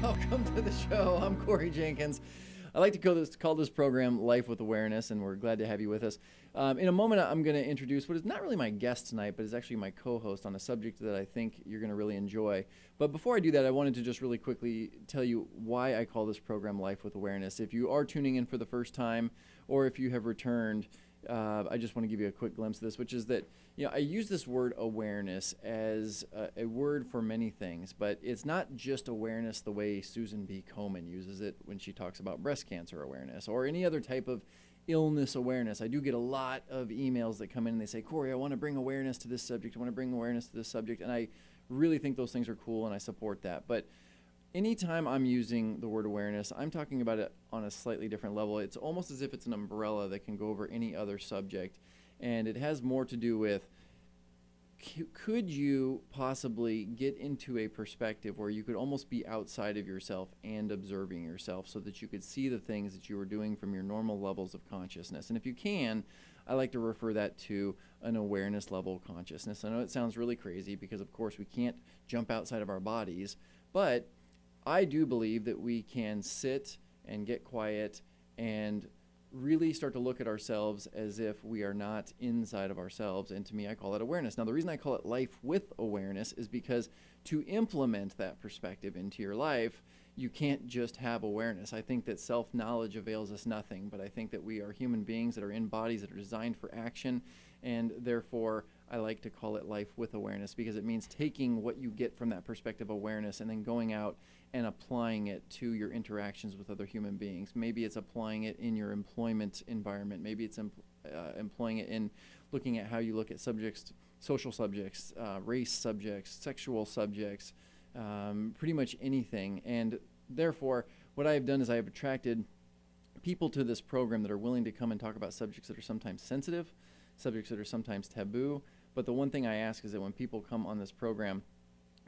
Welcome to the show. I'm Corey Jenkins. I like to call this program Life with Awareness, and we're glad to have you with us. In a moment, I'm going to introduce what is not really my guest tonight, but is actually my co-host on a subject that I think you're going to really enjoy. But before I do that, I wanted to just really quickly tell you why I call this program Life with Awareness. If you are tuning in for the first time, or if you have returned, I just want to give you a quick glimpse of this, which is that I use this word awareness as a word for many things, but it's not just awareness the way Susan B. Komen uses it when she talks about breast cancer awareness or any other type of illness awareness. I do get a lot of emails that come in and they say, Corey, I want to bring awareness to this subject. I want to bring awareness to this subject. And I really think those things are cool and I support that. But anytime I'm using the word awareness, I'm talking about it on a slightly different level. It's almost as if it's an umbrella that can go over any other subject. And it has more to do with, could you possibly get into a perspective where you could almost be outside of yourself and observing yourself so that you could see the things that you are doing from your normal levels of consciousness? And if you can, I like to refer that to an awareness level of consciousness. I know it sounds really crazy because, of course, we can't jump outside of our bodies, but I do believe that we can sit and get quiet and really start to look at ourselves as if we are not inside of ourselves. And to me, I call that awareness. Now, the reason I call it life with awareness is because to implement that perspective into your life, you can't just have awareness. I think that self-knowledge avails us nothing, but I think that we are human beings that are in bodies that are designed for action, and therefore I like to call it life with awareness because it means taking what you get from that perspective awareness and then going out and applying it to your interactions with other human beings. Maybe it's applying it in your employment environment. Maybe it's employing it in looking at how you look at subjects, social subjects, race subjects, sexual subjects, pretty much anything. And therefore, what I have done is I have attracted people to this program that are willing to come and talk about subjects that are sometimes sensitive, subjects that are sometimes taboo. But the one thing I ask is that when people come on this program,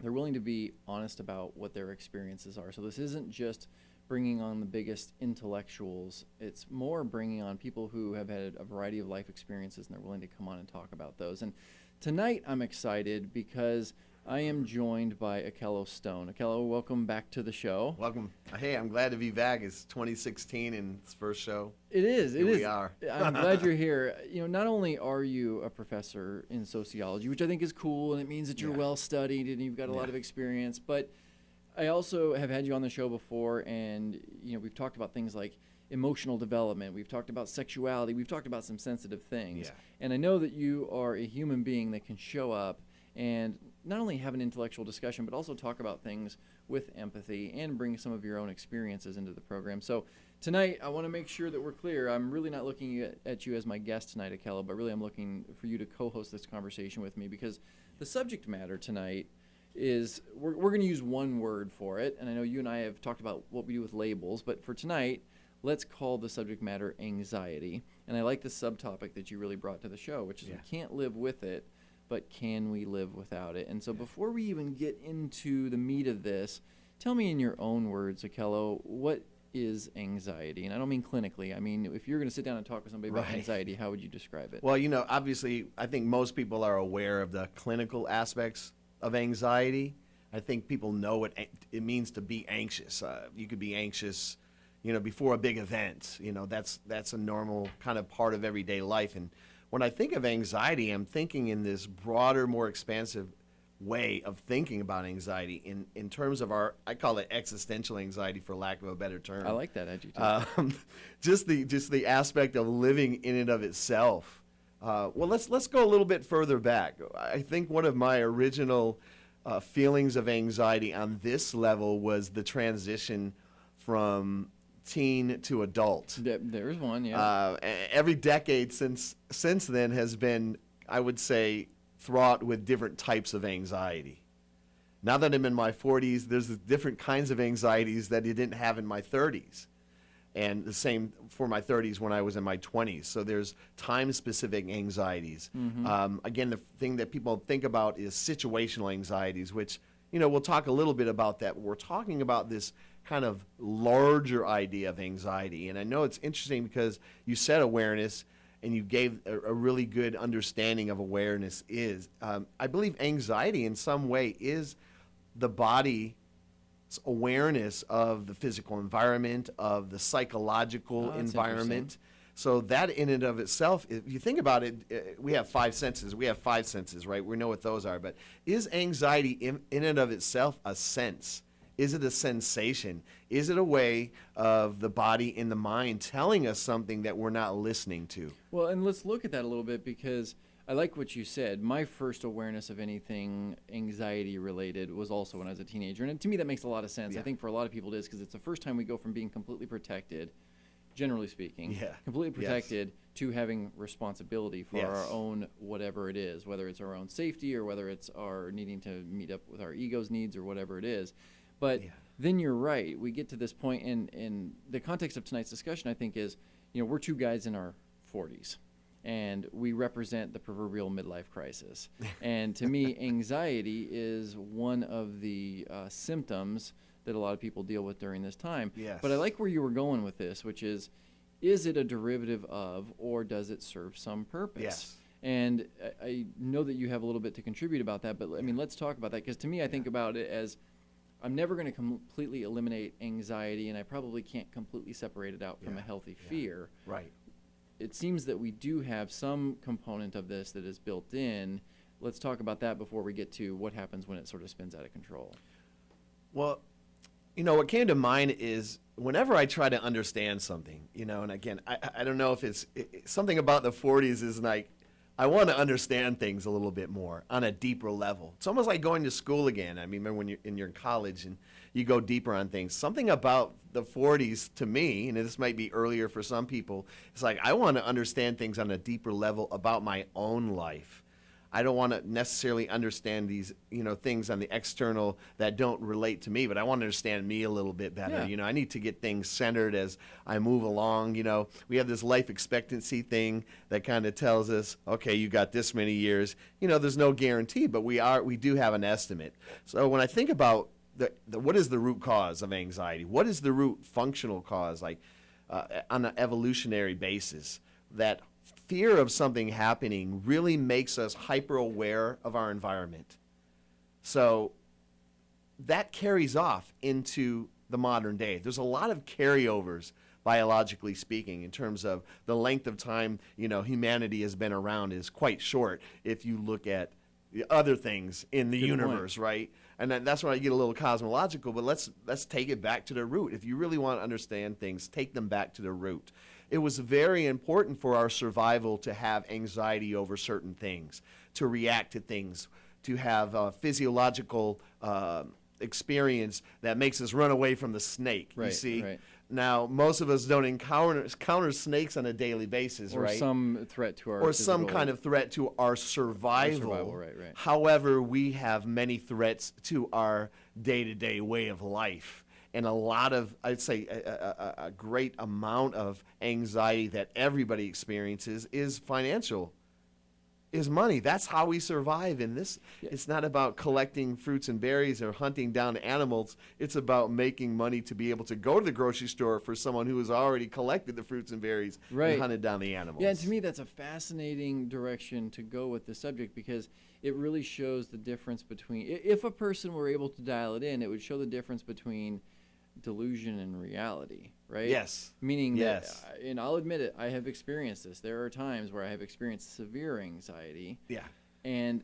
they're willing to be honest about what their experiences are. So this isn't just bringing on the biggest intellectuals. It's more bringing on people who have had a variety of life experiences and they're willing to come on and talk about those. And tonight I'm excited because I am joined by Akello Stone. Akello, welcome back to the show. Welcome. Hey, I'm glad to be back. It's 2016 and it's first show. It is. Here we are. I'm glad you're here. Not only are you a professor in sociology, which I think is cool, and it means that you're well studied and you've got a lot of experience, but I also have had you on the show before, and we've talked about things like emotional development. We've talked about sexuality. We've talked about some sensitive things. Yeah. And I know that you are a human being that can show up and not only have an intellectual discussion, but also talk about things with empathy and bring some of your own experiences into the program. So tonight, I want to make sure that we're clear. I'm really not looking at you as my guest tonight, Akello, but really I'm looking for you to co-host this conversation with me because the subject matter tonight is, we're going to use one word for it, and I know you and I have talked about what we do with labels, but for tonight, let's call the subject matter anxiety. And I like the subtopic that you really brought to the show, which is we can't live with it, but can we live without it? And so before we even get into the meat of this, tell me in your own words, Akello, what is anxiety? And I don't mean clinically. I mean, if you're going to sit down and talk with somebody about anxiety, how would you describe it? Well, obviously, I think most people are aware of the clinical aspects of anxiety. I think people know what it means to be anxious. You could be anxious, before a big event. That's a normal kind of part of everyday life. And when I think of anxiety, I'm thinking in this broader, more expansive way of thinking about anxiety in terms of I call it existential anxiety, for lack of a better term. I like that adjective. Just the aspect of living in and of itself. Well, let's go a little bit further back. I think one of my original feelings of anxiety on this level was the transition from teen to adult. There's one, every decade since then has been, I would say, fraught with different types of anxiety. Now that I'm in my 40s, there's different kinds of anxieties that you didn't have in my 30s. And the same for my 30s when I was in my 20s. So there's time-specific anxieties. Again, the thing that people think about is situational anxieties, which, we'll talk a little bit about that. We're talking about this kind of larger idea of anxiety. And I know it's interesting because you said awareness, and you gave a really good understanding of awareness is. I believe anxiety in some way is the body awareness of the physical environment, of the psychological Oh, that's environment. So that in and of itself, if you think about it, we have five senses. We have five senses, right? We know what those are. But is anxiety in and of itself a sense? Is it a sensation? Is it a way of the body and the mind telling us something that we're not listening to? Well, and let's look at that a little bit, because I like what you said. My first awareness of anything anxiety related was also when I was a teenager. And to me, that makes a lot of sense. Yeah. I think for a lot of people it is, because it's the first time we go from being completely protected, generally speaking, Yeah. completely Yes. protected, to having responsibility for Yes. our own whatever it is, whether it's our own safety or whether it's our needing to meet up with our ego's needs or whatever it is. But Yeah. then you're right. We get to this point in the context of tonight's discussion, I think, is, we're two guys in our 40s, and we represent the proverbial midlife crisis. And to me, anxiety is one of the symptoms that a lot of people deal with during this time. Yes. But I like where you were going with this, which is it a derivative of, or does it serve some purpose? Yes. And I know that you have a little bit to contribute about that, but I mean, let's talk about that, because to me, I think about it as, I'm never going to completely eliminate anxiety, and I probably can't completely separate it out from a healthy fear. Right. It seems that we do have some component of this that is built in. Let's talk about that before we get to what happens when it sort of spins out of control. Well, what came to mind is whenever I try to understand something, and again, I don't know if it's something about the 40s is like, I want to understand things a little bit more on a deeper level. It's almost like going to school again. I mean, remember when you're in college and you go deeper on things. Something about the 40s to me, and this might be earlier for some people, it's like I want to understand things on a deeper level about my own life. I don't want to necessarily understand these, things on the external that don't relate to me, but I want to understand me a little bit better. Yeah. I need to get things centered as I move along. We have this life expectancy thing that kind of tells us, okay, you got this many years. There's no guarantee, but we do have an estimate. So when I think about what is the root cause of anxiety? What is the root functional cause, like on an evolutionary basis, that fear of something happening really makes us hyper aware of our environment. So that carries off into the modern day. There's a lot of carryovers, biologically speaking, in terms of the length of time, humanity has been around is quite short if you look at the other things in the universe, right? And that's where I get a little cosmological, but let's take it back to the root. If you really want to understand things, take them back to the root. It was very important for our survival to have anxiety over certain things, to react to things, to have a physiological experience that makes us run away from the snake. Right, you see? right. Now, most of us don't encounter snakes on a daily basis, Or right? some threat to our Or some physical- kind of threat to our survival. Right. However, we have many threats to our day-to-day way of life. And a lot of, I'd say, a great amount of anxiety that everybody experiences is financial, is money. That's how we survive in this. Yeah. It's not about collecting fruits and berries or hunting down animals. It's about making money to be able to go to the grocery store for someone who has already collected the fruits and berries Right. and hunted down the animals. Yeah, and to me, that's a fascinating direction to go with the subject, because it really shows the difference between, if a person were able to dial it in, it would show the difference between delusion and reality, right? Yes. Meaning Yes. that, and I'll admit it, I have experienced this. There are times where I have experienced severe anxiety, Yeah. and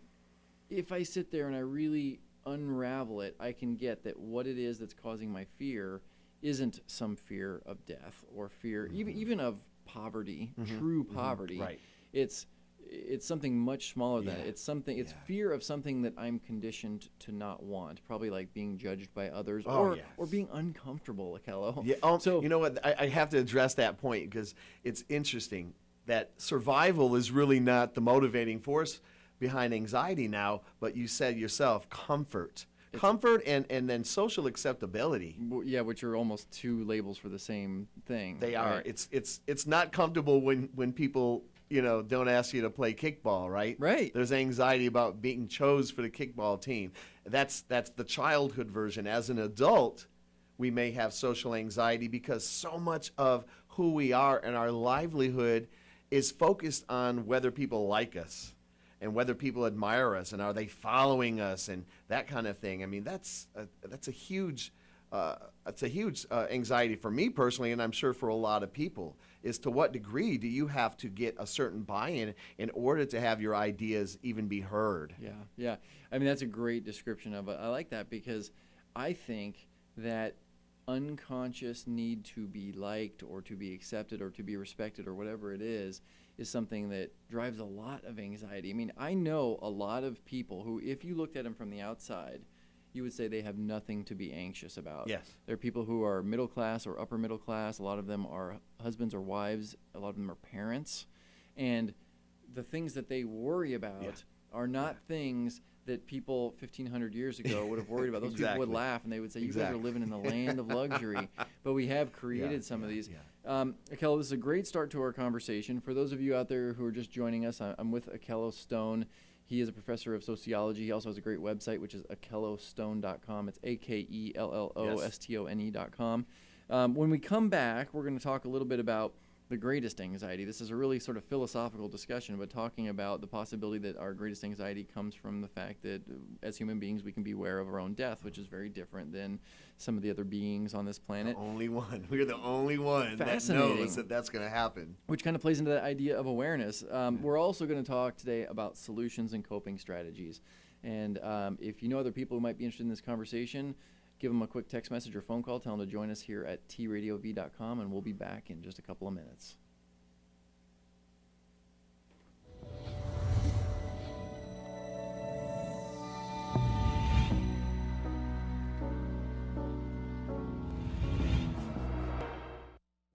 if I sit there and I really unravel it, I can get that what it is that's causing my fear isn't some fear of death or fear, even of poverty, true poverty. Right. It's something much smaller than Yeah. it. It's fear of something that I'm conditioned to not want, probably like being judged by others, or being uncomfortable, Akello. Yeah. So you know what? I have to address that point because it's interesting that survival is really not the motivating force behind anxiety now, but you said yourself, comfort. Comfort and then social acceptability. yeah, which are almost two labels for the same thing. They are. right? It's not comfortable when people don't ask you to play kickball, right? Right. There's anxiety about being chose for the kickball team. That's the childhood version. As an adult, we may have social anxiety because so much of who we are and our livelihood is focused on whether people like us and whether people admire us and are they following us and that kind of thing. I mean, that's a huge it's a huge anxiety for me personally, and I'm sure for a lot of people, is to what degree do you have to get a certain buy-in in order to have your ideas even be heard? Yeah, yeah. I mean, that's a great description of it. I like that because I think that unconscious need to be liked or to be accepted or to be respected or whatever it is something that drives a lot of anxiety. I mean, I know a lot of people who, if you looked at them from the outside, you would say they have nothing to be anxious about. Yes. There are people who are middle class or upper middle class. A lot of them are husbands or wives. A lot of them are parents. And the things that they worry about are not things that people 1,500 years ago would have worried about. Those people would laugh and they would say, you guys are living in the land of luxury. But we have created some of these. Akello, this is a great start to our conversation. For those of you out there who are just joining us, I'm with Akello Stone. He is a professor of sociology. He also has a great website, which is akellostone.com. It's AKELLOSTONE.com. When we come back, we're going to talk a little bit about the greatest anxiety. This is a really sort of philosophical discussion, but talking about the possibility that our greatest anxiety comes from the fact that as human beings, we can be aware of our own death, which is very different than some of the other beings on this planet. The only one. We're the only one that knows that that's going to happen. Which kind of plays into that idea of awareness. We're also going to talk today about solutions and coping strategies. And if you know other people who might be interested in this conversation, give them a quick text message or phone call. Tell them to join us here at tradiov.com, and we'll be back in just a couple of minutes.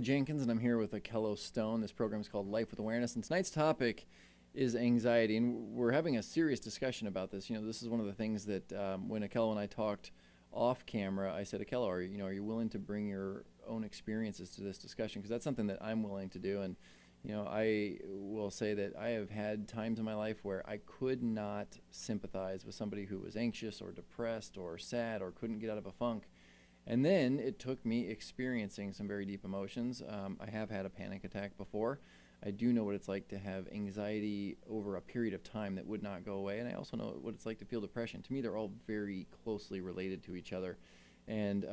Jenkins, and I'm here with Akello Stone. This program is called Life with Awareness, and tonight's topic is anxiety, and we're having a serious discussion about this. You know, this is one of the things that when Akello and I talked off camera, I said, Akello, are you willing to bring your own experiences to this discussion? Because that's something that I'm willing to do. And I will say that I have had times in my life where I could not sympathize with somebody who was anxious or depressed or sad or couldn't get out of a funk. And then it took me experiencing some very deep emotions. I have had a panic attack before. I do know what it's like to have anxiety over a period of time that would not go away, and I also know what it's like to feel depression. To me, they're all very closely related to each other. And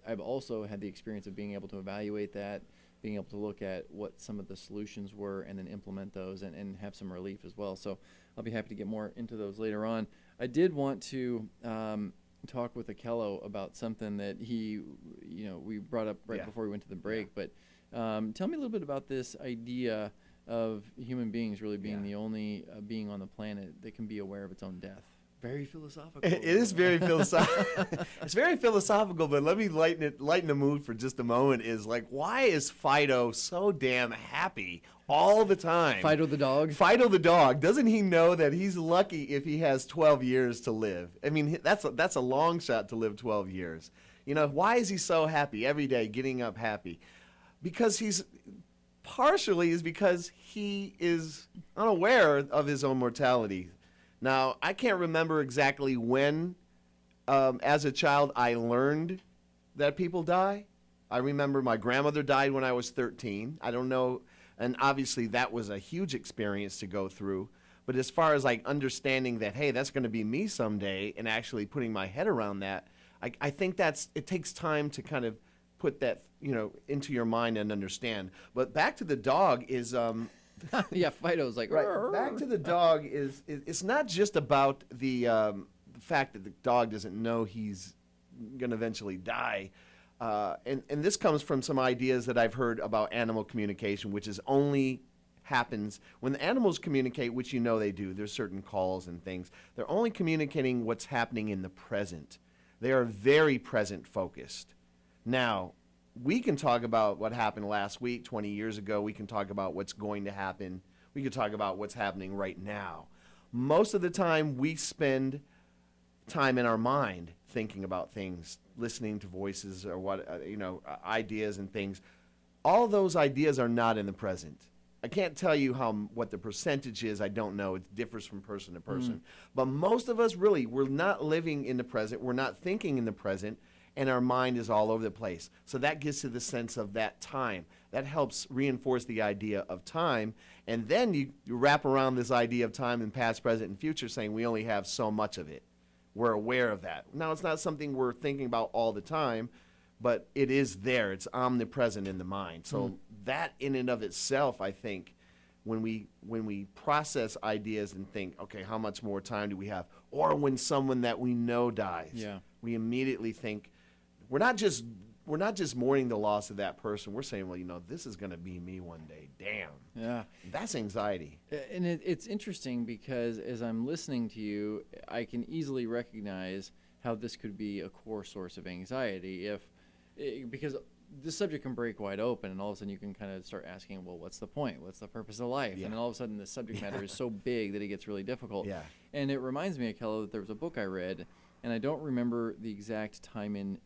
I've also had the experience of being able to evaluate that, being able to look at what some of the solutions were and then implement those and have some relief as well. So I'll be happy to get more into those later on. I did want to talk with Akello about something that we brought up right before we went to the break, but tell me a little bit about this idea of human beings really being the only being on the planet that can be aware of its own death. Very philosophical. It is very philosophical. It's very philosophical, but let me lighten the mood for just a moment. Is like, why is Fido so damn happy all the time? Fido the dog? Fido the dog. Doesn't he know that he's lucky if he has 12 years to live? I mean, that's a long shot to live 12 years. Why is he so happy every day, getting up happy? Because because he is unaware of his own mortality. Now, I can't remember exactly when, as a child, I learned that people die. I remember my grandmother died when I was 13. I don't know, and obviously that was a huge experience to go through. But as far as like understanding that, hey, that's going to be me someday, and actually putting my head around that, I think it takes time to kind of put that, into your mind and understand. But back to the dog is... yeah, Fido's like... Right. Back to the dog is it's not just about the fact that the dog doesn't know he's going to eventually die. And this comes from some ideas that I've heard about animal communication, which is only happens when the animals communicate, which they do. There's certain calls and things. They're only communicating what's happening in the present. They are very present focused. Now, we can talk about what happened last week, 20 years ago. We can talk about what's going to happen. We can talk about what's happening right now. Most of the time, we spend time in our mind thinking about things, listening to voices or ideas and things. All those ideas are not in the present. I can't tell you what the percentage is. I don't know. It differs from person to person. But most of us really, we're not living in the present. We're not thinking in the present. And our mind is all over the place. So that gets to the sense of that time. That helps reinforce the idea of time. And then you wrap around this idea of time in past, present, and future, saying we only have so much of it. We're aware of that. Now, it's not something we're thinking about all the time, but it is there. It's omnipresent in the mind. So that in and of itself, I think, when we process ideas and think, okay, how much more time do we have? Or when someone that we know dies, we immediately think, we're not just mourning the loss of that person. We're saying, well, this is going to be me one day. Damn. Yeah. That's anxiety. And it's interesting because as I'm listening to you, I can easily recognize how this could be a core source of anxiety because this subject can break wide open, and all of a sudden you can kind of start asking, well, what's the point? What's the purpose of life? And then all of a sudden the subject matter is so big that it gets really difficult. Yeah. And it reminds me, Akello, that there was a book I read, and I don't remember the exact time in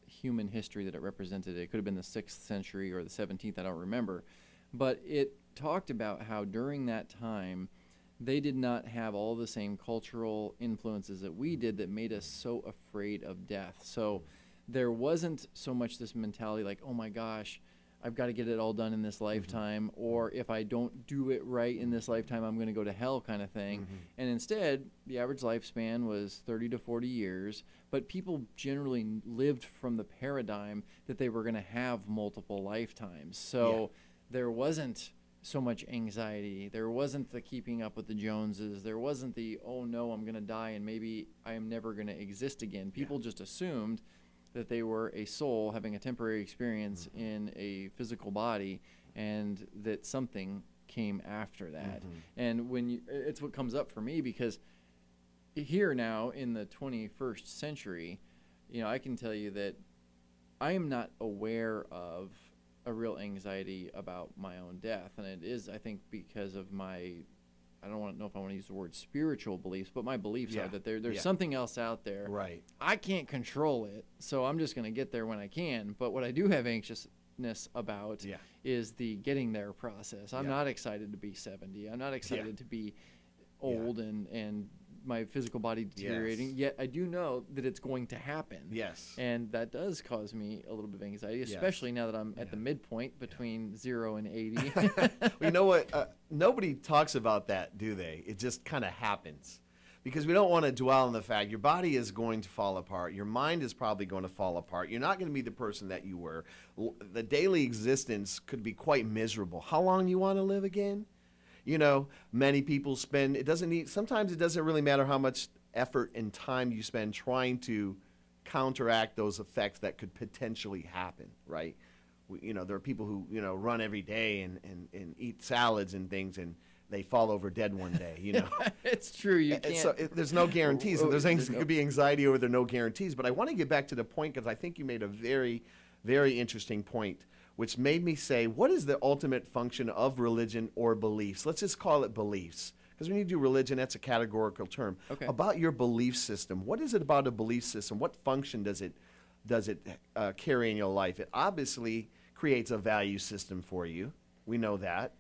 human history that it represented. It could have been the 6th century or the 17th, I don't remember. But it talked about how during that time they did not have all the same cultural influences that we did that made us so afraid of death. So there wasn't so much this mentality like, oh my gosh, I've got to get it all done in this lifetime, or if I don't do it right in this lifetime, I'm going to go to hell kind of thing. And instead, the average lifespan was 30 to 40 years, but people generally lived from the paradigm that they were going to have multiple lifetimes. So there wasn't so much anxiety. There wasn't the keeping up with the Joneses. There wasn't the, oh no, I'm going to die and maybe I am never going to exist again. People just assumed that they were a soul having a temporary experience in a physical body, and that something came after that. And it's what comes up for me, because here now in the 21st century, I can tell you that I am not aware of a real anxiety about my own death, and it is, I think, because of I don't know if I want to use the word spiritual beliefs, but my beliefs are that there's something else out there. Right. I can't control it, so I'm just going to get there when I can. But what I do have anxiousness about is the getting there process. I'm not excited to be 70. I'm not excited to be old and my physical body deteriorating, yet I do know that it's going to happen. Yes. And that does cause me a little bit of anxiety, especially now that I'm at the midpoint between 0 and 80. Well, you know what? Nobody talks about that, do they? It just kind of happens. Because we don't want to dwell on the fact your body is going to fall apart. Your mind is probably going to fall apart. You're not going to be the person that you were. The daily existence could be quite miserable. How long do you want to live again? Many people sometimes it doesn't really matter how much effort and time you spend trying to counteract those effects that could potentially happen, right? There are people who, run every day and eat salads and things, and they fall over dead one day, It's true. You can't. So there's no guarantees. And there could be anxiety over there, no guarantees. But I want to get back to the point, because I think you made a very, very interesting point, which made me say, what is the ultimate function of religion or beliefs? Let's just call it beliefs, because when you do religion, that's a categorical term. Okay. About your belief system, what is it about a belief system? What function does it carry in your life? It obviously creates a value system for you. We know that.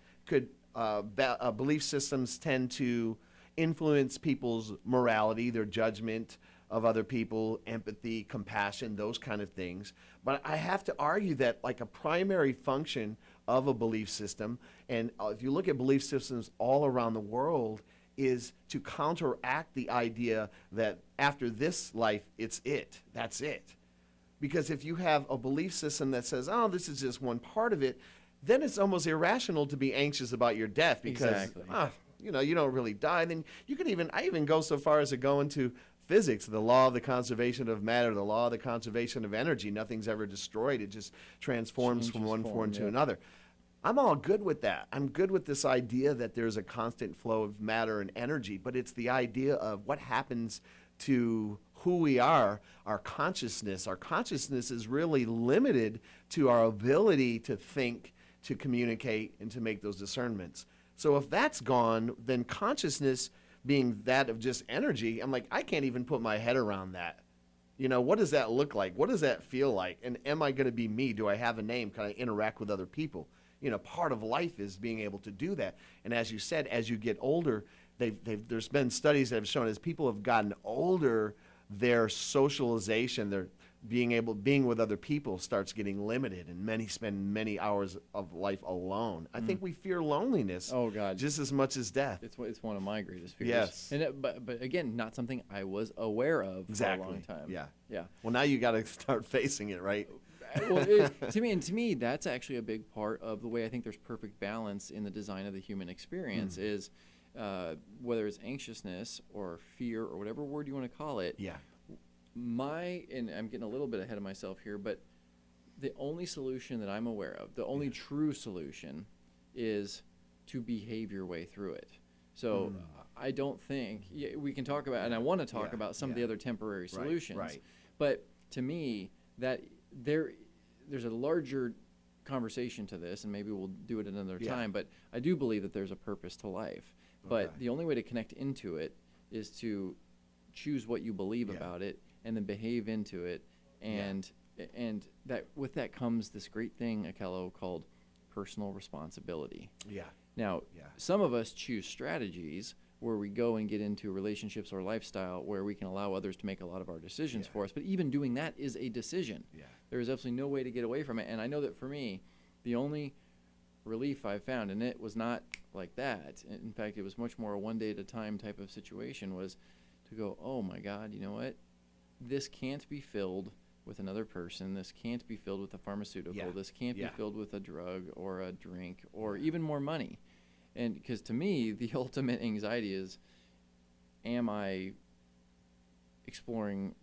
Belief systems tend to influence people's morality, their judgment of other people, empathy, compassion, those kind of things. But I have to argue that like a primary function of a belief system, and if you look at belief systems all around the world, is to counteract the idea that after this life, that's it. Because if you have a belief system that says, oh, this is just one part of it, then it's almost irrational to be anxious about your death, because you don't really die. Then I even go so far as to go into physics, the law of the conservation of matter, the law of the conservation of energy. Nothing's ever destroyed. It just transforms from one form to another. I'm all good with that. I'm good with this idea that there's a constant flow of matter and energy, but it's the idea of what happens to who we are, our consciousness. Our consciousness is really limited to our ability to think, to communicate, and to make those discernments. So if that's gone, then consciousness being that of just energy, I'm like, I can't even put my head around that. What does that look like? What does that feel like? And am I going to be me? Do I have a name? Can I interact with other people? Part of life is being able to do that. And as you said, as you get older, there's been studies that have shown as people have gotten older, their socialization, being with other people starts getting limited, and many spend many hours of life alone. I think we fear loneliness. Oh God, just as much as death. it's one of my greatest fears. Yes, and but again, not something I was aware of for a long time. Yeah. Well, now you got to start facing it, right? Well, to me, that's actually a big part of the way I think there's perfect balance in the design of the human experience. Is whether it's anxiousness or fear or whatever word you want to call it. Yeah. And I'm getting a little bit ahead of myself here, but the only solution that I'm aware of, the only true solution, is to behave your way through it. So I don't think we can talk about, and I want to talk about some of the other temporary solutions. Right. But to me, that there's a larger conversation to this, and maybe we'll do it another time. But I do believe that there's a purpose to life. But the only way to connect into it is to choose what you believe about it, and then behave into it, and that with that comes this great thing, Akello, called personal responsibility. Yeah. Now, some of us choose strategies where we go and get into relationships or lifestyle where we can allow others to make a lot of our decisions for us. But even doing that is a decision. Yeah. There is absolutely no way to get away from it. And I know that for me, the only relief I've found, and it was not like that. In fact, it was much more a one day at a time type of situation, was to go, oh my God, you know what? This can't be filled with another person. This can't be filled with a pharmaceutical. This can't be filled with a drug or a drink or even more money. And because to me, the ultimate anxiety is, am I exploring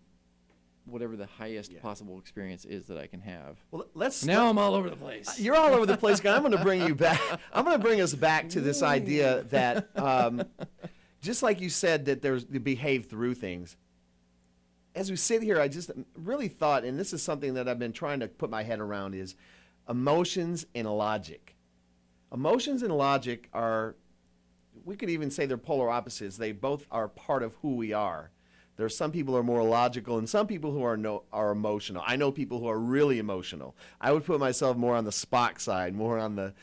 whatever the highest possible experience is that I can have? Well, I'm all over the place. You're all over the place, guy. I'm going to bring you back. I'm going to bring us back to this idea that, just like you said, that there's to behave through things. As we sit here, I just really thought, and this is something that I've been trying to put my head around, is emotions and logic. Emotions and logic are, we could even say they're polar opposites. They both are part of who we are. There are some people who are more logical and some people who are emotional. I know people who are really emotional. I would put myself more on the Spock side, more on the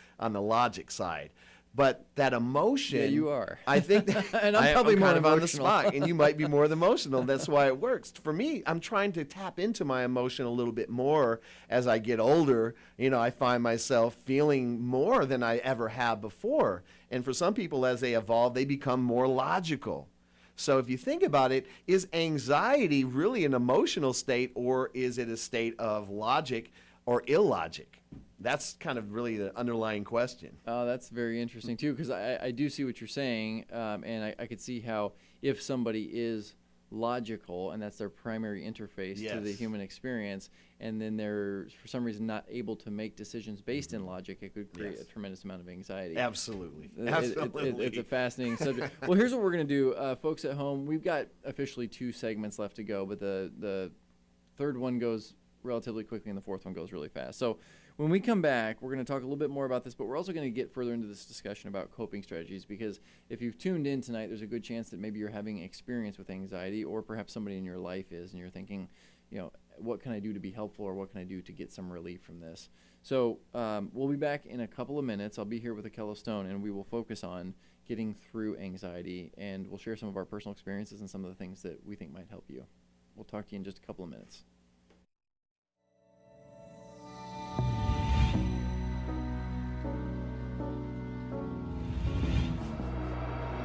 logic side. But that emotion, yeah, you are. I think, and I'm probably more kind of emotional. on the Spock, and you might be more the emotional. That's why it works. For me, I'm trying to tap into my emotion a little bit more as I get older. I find myself feeling more than I ever have before. And for some people, as they evolve, they become more logical. So if you think about it, is anxiety really an emotional state, or is it a state of logic or illogic? That's kind of really the underlying question. Oh, that's very interesting too, because I do see what you're saying, and I could see how if somebody is logical and that's their primary interface to the human experience, and then they're for some reason not able to make decisions based in logic, it could create a tremendous amount of anxiety. Absolutely. It's a fascinating subject. Well, here's what we're going to do. Folks at home, we've got officially 2 segments left to go, but the third one goes relatively quickly and the fourth one goes really fast. So when we come back, we're going to talk a little bit more about this, but we're also going to get further into this discussion about coping strategies, because if you've tuned in tonight, there's a good chance that maybe you're having experience with anxiety, or perhaps somebody in your life is, and you're thinking, what can I do to be helpful, or what can I do to get some relief from this? So we'll be back in a couple of minutes. I'll be here with Akello Stone, and we will focus on getting through anxiety, and we'll share some of our personal experiences and some of the things that we think might help you. We'll talk to you in just a couple of minutes.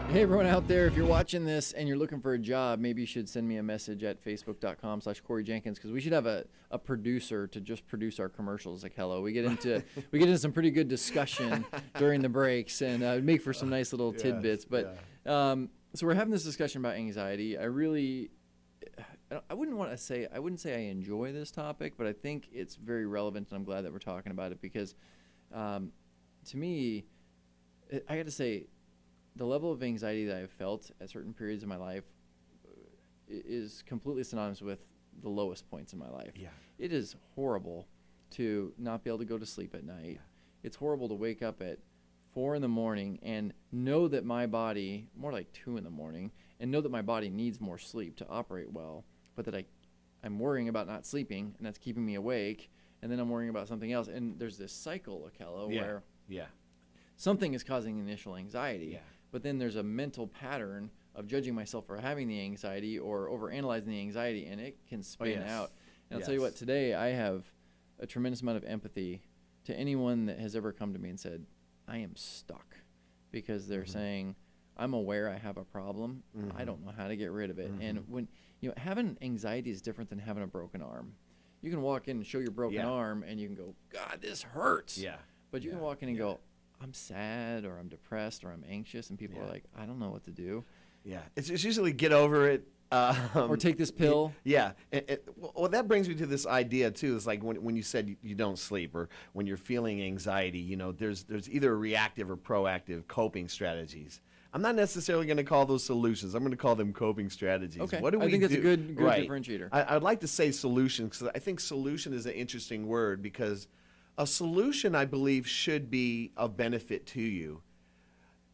Hey everyone out there, if you're watching this and you're looking for a job, maybe you should send me a message at facebook.com/Corey Jenkins, because we should have a producer to just produce our commercials. Like, hello, we get into some pretty good discussion during the breaks, and make for some nice little tidbits. But so we're having this discussion about anxiety. I wouldn't say I enjoy this topic, but I think it's very relevant, and I'm glad that we're talking about it, because to me, I got to say, the level of anxiety that I've felt at certain periods of my life is completely synonymous with the lowest points in my life. Yeah. It is horrible to not be able to go to sleep at night. Yeah. It's horrible to wake up at 4 a.m. and know that my body, more like 2 a.m, and know that my body needs more sleep to operate well, but that I'm worrying about not sleeping, and that's keeping me awake, and then I'm worrying about something else. And there's this cycle, Akello, where something is causing initial anxiety. Yeah. But then there's a mental pattern of judging myself for having the anxiety or overanalyzing the anxiety, and it can spin out. And I'll tell you what, today I have a tremendous amount of empathy to anyone that has ever come to me and said, I am stuck, because they're saying, I'm aware I have a problem. I don't know how to get rid of it. And when, having anxiety is different than having a broken arm. You can walk in and show your broken arm and you can go, God, this hurts. Yeah. But you can walk in and go, I'm sad, or I'm depressed, or I'm anxious. And people are like, I don't know what to do. Yeah. It's usually get over it. Or take this pill. Yeah. Well, that brings me to this idea, too. It's like when you said you don't sleep, or when you're feeling anxiety, there's either reactive or proactive coping strategies. I'm not necessarily going to call those solutions. I'm going to call them coping strategies. Okay. What do we I think do? that's a good right. differentiator. I'd like to say solution, because I think solution is an interesting word, because a solution, I believe, should be of benefit to you.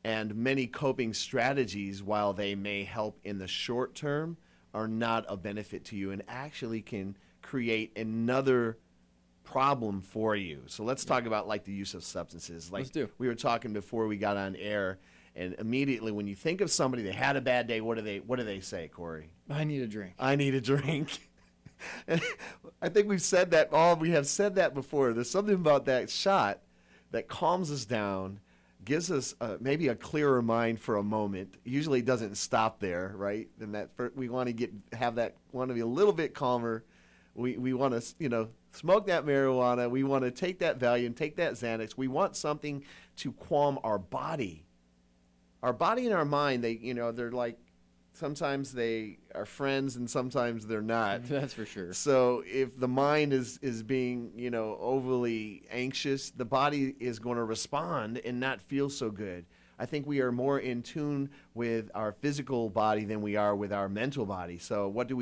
And many coping strategies, while they may help in the short term, are not of benefit to you and actually can create another problem for you. So let's talk about like the use of substances. Like Let's do. We were talking before we got on air, and immediately when you think of somebody that had a bad day, what do they say, Corey? I need a drink. I need a drink. And I think we have said that before. There's something about that shot that calms us down, gives us maybe a clearer mind for a moment. Usually it doesn't stop there, right? And we want to want to be a little bit calmer. We want to, smoke that marijuana. We want to take that Valium, take that Xanax. We want something to calm our body. Our body and our mind, they're like, sometimes they are friends and sometimes they're not. That's for sure. So if the mind is being, overly anxious, the body is going to respond and not feel so good. I think we are more in tune with our physical body than we are with our mental body. So what do?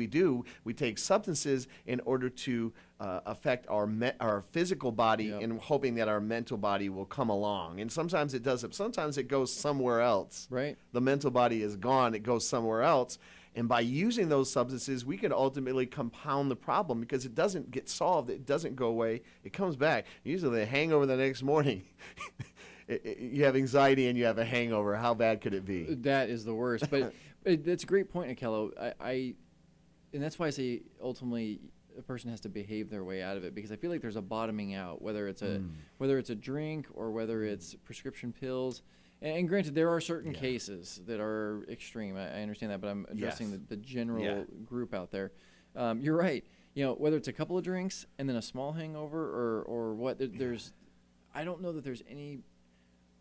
We take substances in order to affect our physical body, and hoping that our mental body will come along. And sometimes it does. Sometimes it goes somewhere else. Right. The mental body is gone. It goes somewhere else. And by using those substances, we can ultimately compound the problem, because it doesn't get solved. It doesn't go away. It comes back. Usually the hangover the next morning. You have anxiety and you have a hangover. How bad could it be? That is the worst. But that's a great point, Akello. And that's why I say ultimately a person has to behave their way out of it, because I feel like there's a bottoming out, whether it's a drink or whether it's prescription pills. And granted, there are certain cases that are extreme. I understand that, but I'm addressing the general group out there. You're right. Whether it's a couple of drinks and then a small hangover or what, I don't know that there's any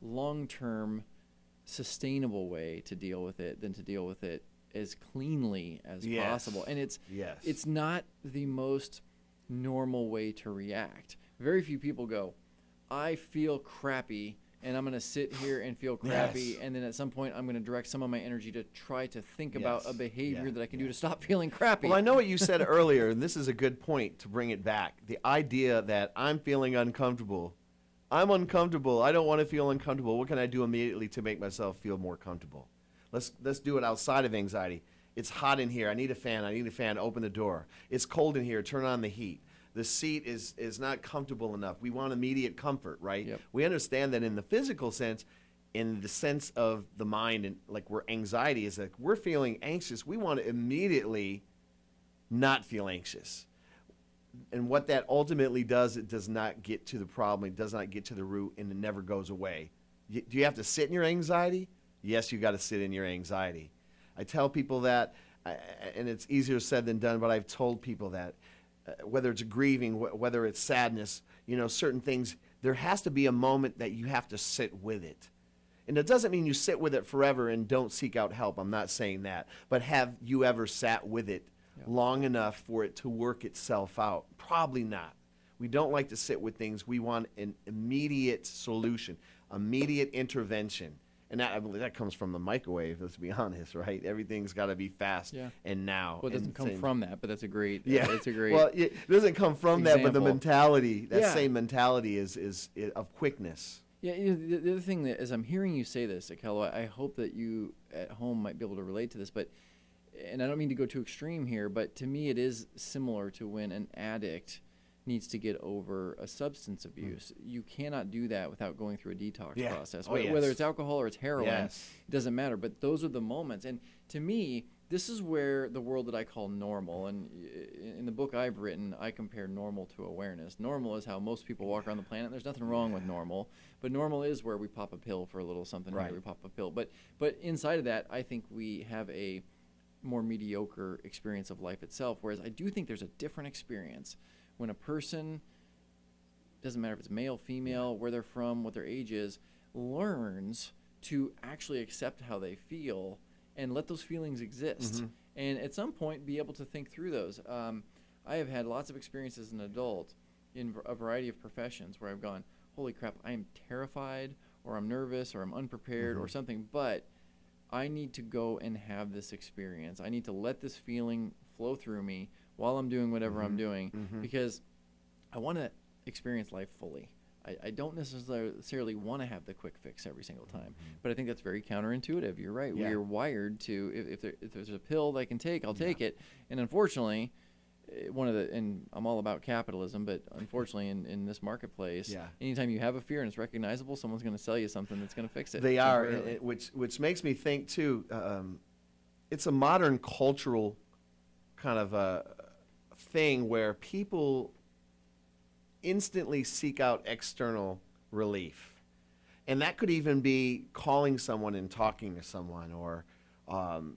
long-term sustainable way to deal with it than to deal with it as cleanly as possible. And it's not the most normal way to react. Very few people go, I feel crappy and I'm going to sit here and feel crappy, and then at some point I'm going to direct some of my energy to try to think about a behavior that I can do to stop feeling crappy. Well, I know what you said earlier, and this is a good point to bring it back. The idea that I'm feeling uncomfortable. I'm uncomfortable. I don't want to feel uncomfortable. What can I do immediately to make myself feel more comfortable? Let's do it outside of anxiety. It's hot in here. I need a fan. Open the door. It's cold in here. Turn on the heat. The seat is not comfortable enough. We want immediate comfort, right? Yep. We understand that in the physical sense, in the sense of the mind, and like where anxiety is, like we're feeling anxious, we want to immediately not feel anxious. And what that ultimately does, it does not get to the problem. It does not get to the root, and it never goes away. Do you have to sit in your anxiety? Yes, you got to sit in your anxiety. I tell people that, and it's easier said than done, but I've told people that whether it's grieving, whether it's sadness, certain things, there has to be a moment that you have to sit with it. And it doesn't mean you sit with it forever and don't seek out help. I'm not saying that. But have you ever sat with it long enough for it to work itself out? Probably not. We don't like to sit with things. We want an immediate solution, immediate intervention. And that comes from the microwave, let's be honest, right? Everything's got to be fast and now. Well, it doesn't come from that, but that's a great. It's a great. Well, it doesn't come from example. that, but the mentality, same mentality is of quickness. Yeah, the other thing that, as I'm hearing you say this, Akello, I hope that you at home might be able to relate to this, and I don't mean to go too extreme here, but to me it is similar to when an addict needs to get over a substance abuse. You cannot do that without going through a detox process. Whether it's alcohol or it's heroin, it doesn't matter. But those are the moments. And to me, this is where the world that I call normal, and in the book I've written, I compare normal to awareness. Normal is how most people walk around the planet. There's nothing wrong with normal, but normal is where we pop a pill for a little something. Right. Here, we pop a pill. But inside of that, I think we have a more mediocre experience of life itself, whereas I do think there's a different experience when a person, doesn't matter if it's male, female, where they're from, what their age is, learns to actually accept how they feel and let those feelings exist. Mm-hmm. And at some point be able to think through those. I have had lots of experiences as an adult in a variety of professions where I've gone, holy crap, I am terrified, or I'm nervous, or I'm unprepared, or something, but I need to go and have this experience. I need to let this feeling flow through me while I'm doing whatever I'm doing, because I want to experience life fully. I don't necessarily want to have the quick fix every single time, but I think that's very counterintuitive. You're right. Yeah. We're wired to, if there's a pill that I can take, I'll take it. And unfortunately, and I'm all about capitalism, but unfortunately in this marketplace, anytime you have a fear and it's recognizable, someone's going to sell you something that's going to fix it. They are, which makes me think too, it's a modern cultural kind of a thing where people instantly seek out external relief. And that could even be calling someone and talking to someone, or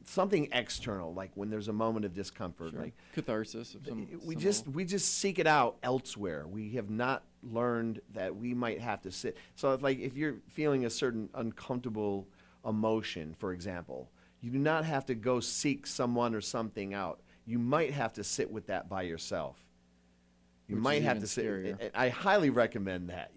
something external, like when there's a moment of discomfort. Sure. Like Catharsis of some we just seek it out elsewhere. We have not learned that we might have to sit. So if you're feeling a certain uncomfortable emotion, for example, you do not have to go seek someone or something out. You might have to sit with that by yourself. You might have to sit. I highly recommend that.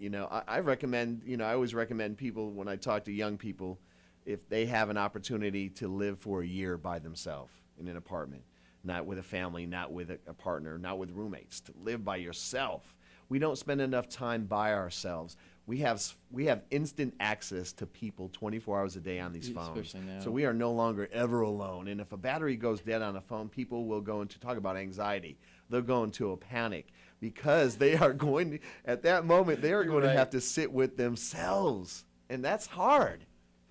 I recommend, I always recommend people, when I talk to young people, if they have an opportunity to live for a year by themselves in an apartment, not with a family, not with a partner, not with roommates, to live by yourself. We don't spend enough time by ourselves. We have instant access to people 24 hours a day on these phones. Especially now. So we are no longer ever alone. And if a battery goes dead on a phone, people will go into, talk about anxiety, they'll go into a panic, because they are going to, at that moment, they are going to have to sit with themselves. And that's hard.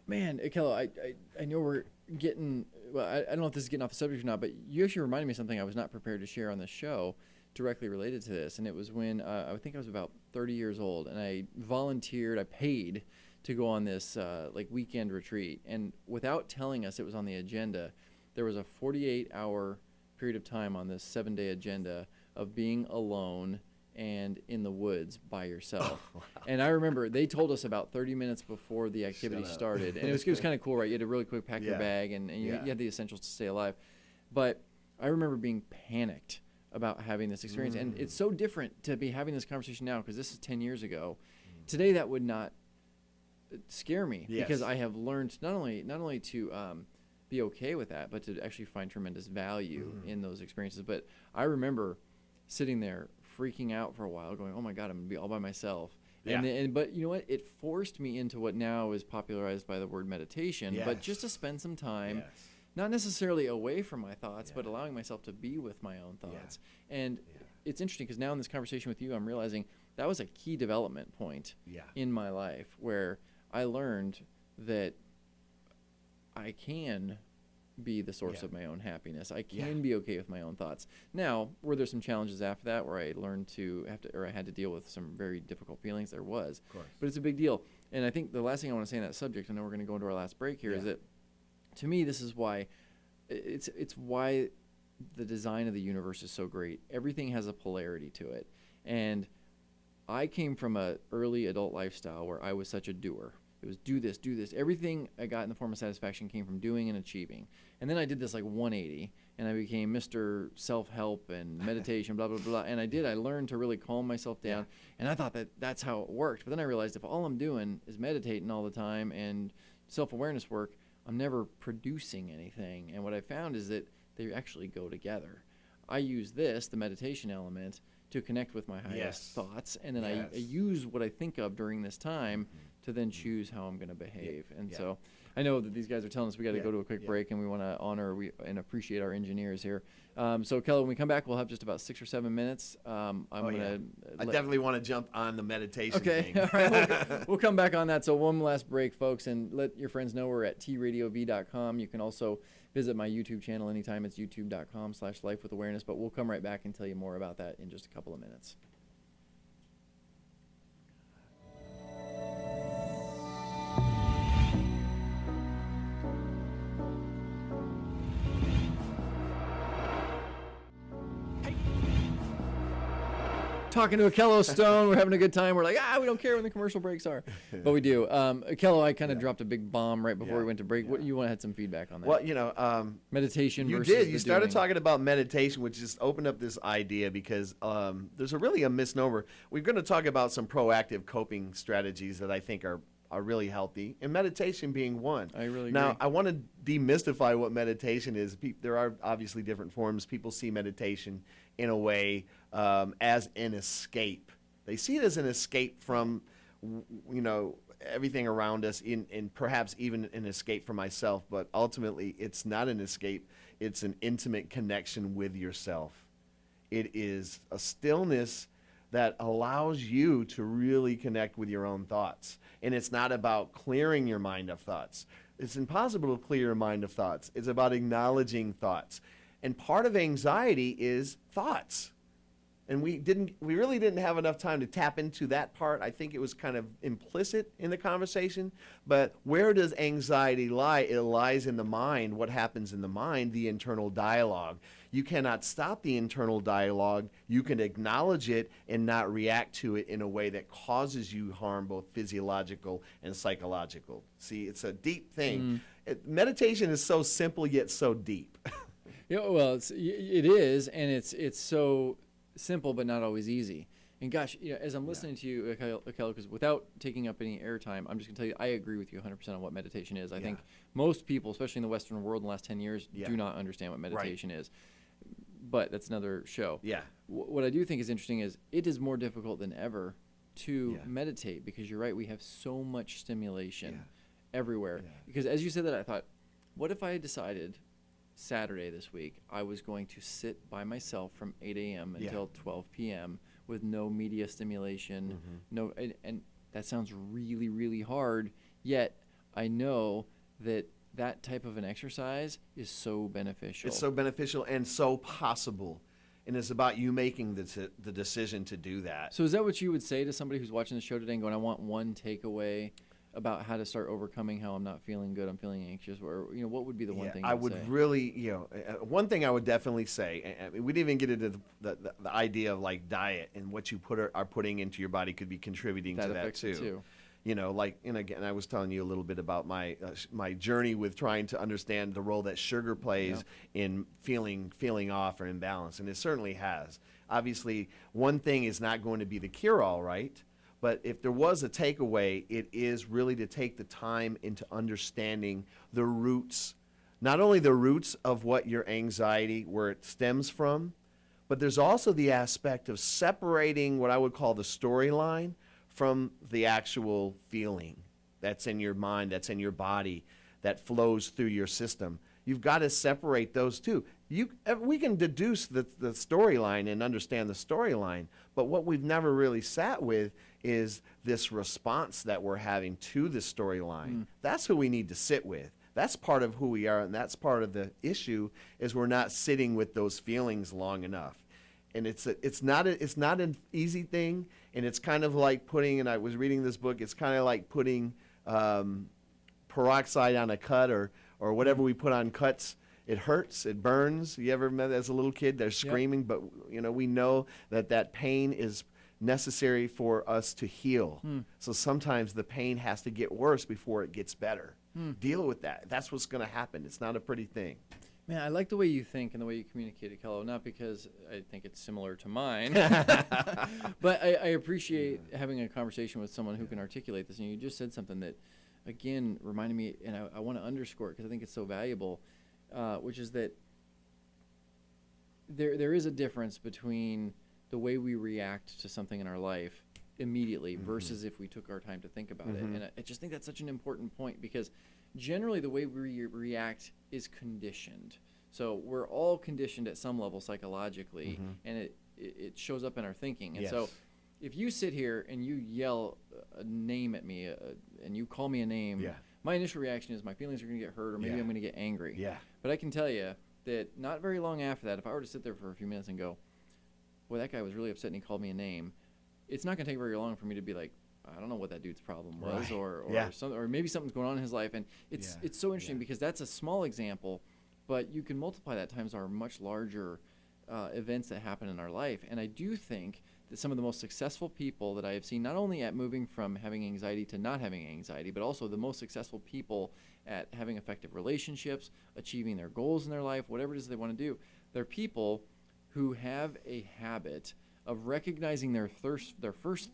Man, Akello, I know we're getting, well, I don't know if this is getting off the subject or not, but you actually reminded me of something I was not prepared to share on the show directly related to this. And it was when I think I was about 30 years old, and I volunteered, I paid to go on this weekend retreat. And without telling us it was on the agenda, there was a 48-hour period of time on this 7-day agenda of being alone and in the woods by yourself. Oh, wow. And I remember they told us about 30 minutes before the activity started. And it was kind of cool, right? You had to really quick pack your bag, and you had the essentials to stay alive. But I remember being panicked about having this experience. And it's so different to be having this conversation now, because this is 10 years ago. Today that would not scare me, because I have learned not only to be okay with that, but to actually find tremendous value in those experiences. But I remember sitting there freaking out for a while, going, oh my God, I'm going to be all by myself. Yeah. But you know what? It forced me into what now is popularized by the word meditation, but just to spend some time, not necessarily away from my thoughts, but allowing myself to be with my own thoughts. And it's interesting, because now in this conversation with you, I'm realizing that was a key development point in my life, where I learned that I can be the source of my own happiness. I can be okay with my own thoughts. Now, were there some challenges after that where I learned I had to deal with some very difficult feelings? There was. Of course. But it's a big deal. And I think the last thing I want to say on that subject, I know we're going to go into our last break here, is that to me, this is why it's why the design of the universe is so great. Everything has a polarity to it. And I came from a early adult lifestyle where I was such a doer. It was do this, do this. Everything I got in the form of satisfaction came from doing and achieving. And then I did this 180, and I became Mr. Self-Help and meditation, blah, blah, blah. And I learned to really calm myself down. And I thought that's how it worked. But then I realized if all I'm doing is meditating all the time and self-awareness work, I'm never producing anything. And what I found is that they actually go together. I use the meditation element, to connect with my highest thoughts. And then I use what I think of during this time to then choose how I'm going to behave. And so I know that these guys are telling us we got to go to a quick break, and we want to honor and appreciate our engineers here. So, Kelly, when we come back, we'll have just about 6 or 7 minutes. I definitely want to jump on the meditation thing. All right. We'll come back on that. So one last break, folks, and let your friends know we're at tradiov.com. You can also visit my YouTube channel anytime. It's youtube.com/lifewithawareness. But we'll come right back and tell you more about that in just a couple of minutes. Talking to Akello Stone, we're having a good time. We're like, we don't care when the commercial breaks are, but we do. Akello, I kind of dropped a big bomb right before we went to break. What you want to have some feedback on that? Well, meditation. You versus did. You the started doing. talking about meditation, which just opened up this idea because there's really a misnomer. We're going to talk about some proactive coping strategies that I think are really healthy, and meditation being one. I really agree. Now, I want to demystify what meditation is. There are obviously different forms. People see meditation in a way as an escape. They see it as an escape from, everything around us, and perhaps even an escape from myself. But ultimately, it's not an escape. It's an intimate connection with yourself. It is a stillness that allows you to really connect with your own thoughts. And it's not about clearing your mind of thoughts. It's impossible to clear your mind of thoughts. It's about acknowledging thoughts. And part of anxiety is thoughts. And we really didn't have enough time to tap into that part. I think it was kind of implicit in the conversation. But where does anxiety lie? It lies in the mind. What happens in the mind? The internal dialogue. You cannot stop the internal dialogue. You can acknowledge it and not react to it in a way that causes you harm, both physiological and psychological. See, it's a deep thing. Meditation is so simple yet so deep. Well, it is, and it's so simple but not always easy. And gosh, as I'm listening to you, Akello, because without taking up any airtime, I'm just going to tell you, I agree with you 100% on what meditation is. I think most people, especially in the Western world in the last 10 years, do not understand what meditation is. But that's another show. Yeah. What I do think is interesting is it is more difficult than ever to meditate, because you're right, we have so much stimulation everywhere. Because as you said that, I thought, what if I had decided Saturday this week I was going to sit by myself from 8 a.m. until 12 p.m. with no media stimulation, and that sounds really, really hard, yet I know that type of an exercise is so beneficial. It's so beneficial and so possible. And it's about you making the decision to do that. So is that what you would say to somebody who's watching the show today and going, I want one takeaway about how to start overcoming how I'm not feeling good, I'm feeling anxious, or what would be the one thing I would say? really, one thing I would definitely say, I mean, we didn't even get into the idea of like diet and what you are putting into your body could be contributing to that affects it too. And again, I was telling you a little bit about my journey with trying to understand the role that sugar plays in feeling off or imbalanced, and it certainly has. Obviously, one thing is not going to be the cure-all, right? But if there was a takeaway, it is really to take the time into understanding the roots, not only the roots of what your anxiety, where it stems from, but there's also the aspect of separating what I would call the storyline from the actual feeling that's in your mind, that's in your body, that flows through your system. You've got to separate those two. We can deduce the storyline and understand the storyline, but what we've never really sat with is this response that we're having to the storyline. That's who we need to sit with. That's part of who we are, and that's part of the issue, is we're not sitting with those feelings long enough. And it's not an easy thing, and it's kind of like putting, and I was reading this book, it's kind of like putting peroxide on a cut or whatever we put on cuts. It hurts, it burns. You ever met as a little kid, they're screaming, but we know that pain is necessary for us to heal. So sometimes the pain has to get worse before it gets better. Deal with that. That's what's going to happen. It's not a pretty thing. Man, I like the way you think and the way you communicate, Akello, not because I think it's similar to mine, but I appreciate having a conversation with someone who can articulate this. And you just said something that, again, reminded me, and I want to underscore it because I think it's so valuable, which is that there is a difference between the way we react to something in our life immediately versus if we took our time to think about it. And I just think that's such an important point, because generally the way we react is conditioned. So we're all conditioned at some level psychologically, and it shows up in our thinking. And so if you sit here and you yell a name at me and you call me a name, my initial reaction is my feelings are going to get hurt, or maybe Yeah. I'm going to get angry. Yeah. But I can tell you that not very long after that, if I were to sit there for a few minutes and go, boy, that guy was really upset and he called me a name, it's not going to take very long for me to be like, I don't know what that dude's problem was, Right. or Yeah. or maybe something's going on in his life. And it's so interesting because that's a small example, but you can multiply that times our much larger events that happen in our life. And I do think that some of the most successful people that I have seen, not only at moving from having anxiety to not having anxiety, but also the most successful people at having effective relationships, achieving their goals in their life, whatever it is they want to do, they're people who have a habit of recognizing their first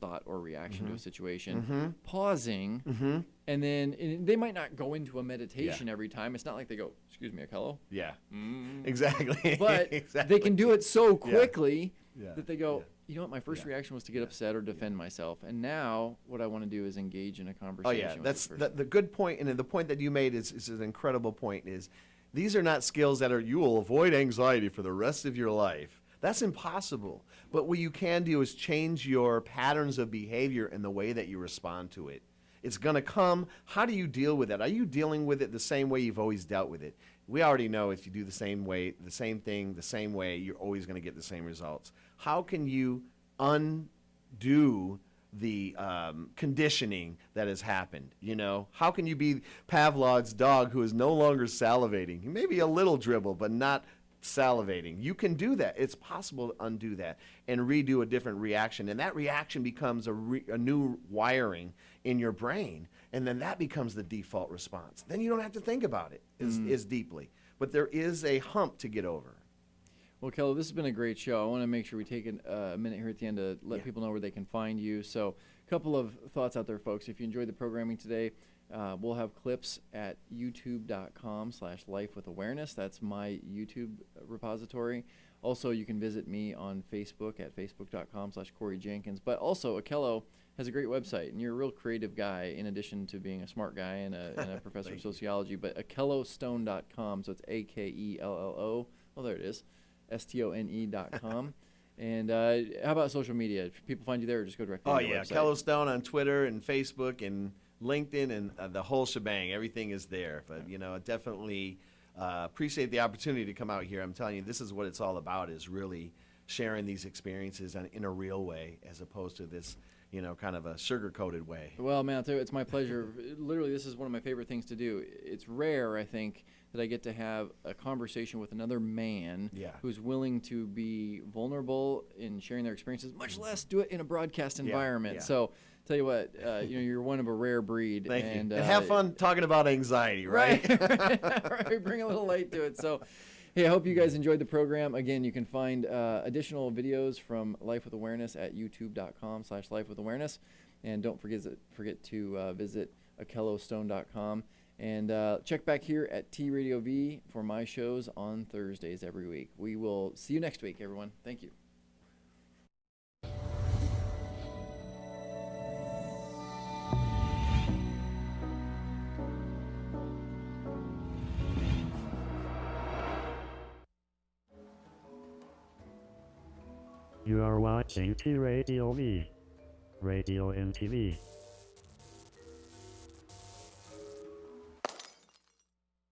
thought or reaction to a situation, pausing, and then they might not go into a meditation every time. It's not like they go, "Excuse me, Akello." Yeah. Exactly. But Exactly. they can do it so quickly Yeah. that they go, Yeah. you know what, my first reaction was to get upset or defend myself, and now what I want to do is engage in a conversation. Oh yeah, with that's this person. the good point, and the point that you made is an incredible point. Is these are not skills that are you will avoid anxiety for the rest of your life. That's impossible. But what you can do is change your patterns of behavior and the way that you respond to it. It's going to come. How do you deal with it? Are you dealing with it the same way you've always dealt with it? We already know if you do the same way, the same thing, the same way, you're always going to get the same results. How can you undo the conditioning that has happened? You know, how can you be Pavlov's dog who is no longer salivating? He may be a little dribble, but not salivating. You can do that. It's possible to undo that and redo a different reaction, and that reaction becomes a new wiring in your brain, and then that becomes the default response. Then you don't have to think about it as deeply. But there is a hump to get over. Well, Kello, this has been a great show. I want to make sure we take a minute here at the end to let people know where they can find you. So a couple of thoughts out there, folks. If you enjoyed the programming today, we'll have clips at youtube.com/lifewithawareness. That's my YouTube repository. Also, you can visit me on Facebook at facebook.com/Corey Jenkins. But also, Akello has a great website, and you're a real creative guy in addition to being a smart guy and a professor of sociology. But akellostone.com, so it's AKELLO. Oh, there it is. STONE.com. And how about social media? If people find you there, or just go directly to your website? Akello Stone on Twitter and Facebook and LinkedIn and the whole shebang. Everything is there. But, you know, definitely appreciate the opportunity to come out here. I'm telling you, this is what it's all about, is really sharing these experiences in a real way as opposed to this, you know, kind of a sugar-coated way. Well, man, I'll tell you, it's my pleasure. Literally, this is one of my favorite things to do. It's rare, I think, that I get to have a conversation with another man who's willing to be vulnerable in sharing their experiences, much less do it in a broadcast environment. So, tell you what, you know, you're one of a rare breed. Thank and, you. And have fun talking about anxiety, right? Right. Bring a little light to it. So, hey, I hope you guys enjoyed the program. Again, you can find additional videos from Life with Awareness at youtube.com/lifewithawareness. And don't forget to visit akellostone.com. And check back here at T Radio V for my shows on Thursdays every week. We will see you next week, everyone. Thank you. You are watching T Radio V, Radio and TV.